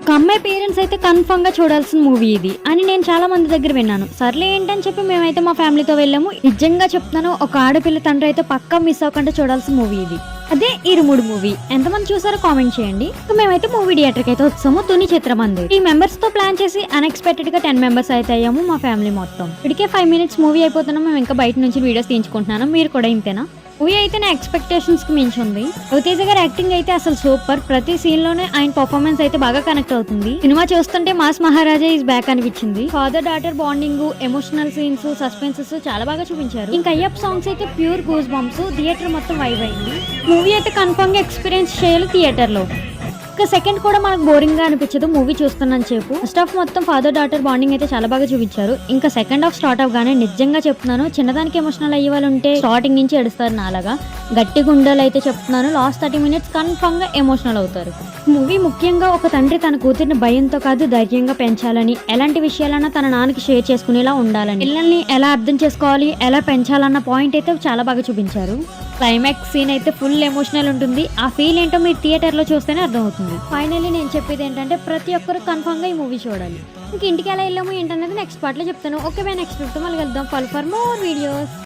ఒక అమ్మాయి పేరెంట్స్ అయితే కన్ఫర్మ్ గా చూడాల్సిన మూవీ ఇది అని నేను చాలా మంది దగ్గర విన్నాను. సర్లే ఏంటని చెప్పి మేమైతే మా ఫ్యామిలీతో వెళ్ళాము. నిజంగా చెప్తున్నాను, ఒక ఆడపిల్ల తండ్రి అయితే పక్కా మిస్ అవ్వకుండా చూడాల్సిన మూవీ ఇది. అదే ఇరుముడు మూవీ. ఎంతమంది చూసారో కామెంట్ చేయండి. మేమైతే మూవీ థియేటర్ కి అయితే వచ్చాము. తుని చిత్రమంది 3 మెంబర్స్ తో ప్లాన్ చేసి అన్ఎక్స్పెక్టెడ్ గా 10 మెంబర్స్ అయితే అయ్యాము మా ఫ్యామిలీ మొత్తం. ఇప్పటికే 5 మినిట్స్ మూవీ అయిపోతున్నాం. మేము ఇంకా బయట నుంచి వీడియోస్ తీయించుకుంటున్నాను. మీరు కూడా ఇంతేనా? మూవీ అయితే నా ఎక్స్పెక్టేషన్స్ కి మించి ఉంది. రవితేజ గారి యాక్టింగ్ అయితే అసలు సూపర్. ప్రతి సీన్ లోనే ఆయన పర్ఫార్మెన్స్ అయితే బాగా కనెక్ట్ అవుతుంది. సినిమా చూస్తుంటే మాస్ మహారాజా ఈజ్ బ్యాక్ అనిపించింది. Father daughter bonding, emotional scenes, suspenses చాలా బాగా చూపించారు. ఇంకా అయ్యప్ సాంగ్స్ అయితే ప్యూర్ గూస్ బంప్స్. థియేటర్ మొత్తం వైబ్ అయింది. మూవీ అయితే కన్ఫర్మ్ గా ఎక్స్పీరియన్స్ చేయాలి థియేటర్ లో. ఒక సెకండ్ కూడా మనకు బోరింగ్ గా అనిపించదు మూవీ చూస్తున్నాను చెప్పు. ఫస్ట్ హాఫ్ మొత్తం ఫాదర్ డాటర్ బాండింగ్ అయితే చాలా బాగా చూపించారు. ఇంకా సెకండ్ హాఫ్ స్టార్ట్ అవగానే నిజంగా చెప్తున్నాను, చిన్నదానికి ఎమోషనల్ అయ్యే వాళ్ళు ఉంటే స్టార్టింగ్ నుంచి ఏడుస్తారు నాలాగా. గట్టి గుండెలు అయితే చెప్తున్నాను, లాస్ట్ 30 మినిట్స్ కన్ఫర్మ్ గా ఎమోషనల్ అవుతారు. మూవీ ముఖ్యంగా ఒక తండ్రి తన కూతురిని భయంతో కాదు ధైర్యంగా పెంచాలని, ఎలాంటి విషయాలన్నా తన నాన్నకి షేర్ చేసుకునేలా ఉండాలని, పిల్లల్ని ఎలా అర్థం చేసుకోవాలి, ఎలా పెంచాలన్న పాయింట్ అయితే చాలా బాగా చూపించారు. క్లైమాక్స్ సీన్ అయితే ఫుల్ ఎమోషనల్ ఉంటుంది. ఆ ఫీల్ ఏంటో మీరు థియేటర్ లో చూస్తేనే అర్థమవుతుంది. ఫైనల్లీ నేను చెప్పేది ఏంటంటే ప్రతి ఒక్కరు కన్ఫర్మ్ గా ఈ మూవీ చూడాలి. ఇంక ఇంటికి ఎలా వెళ్ళాము ఏంటనేది నెక్స్ట్ పార్ట్ లో చెప్తాను. ఓకే బై, నెక్స్ట్ మళ్ళీ వెళ్దాం. Follow for more videos.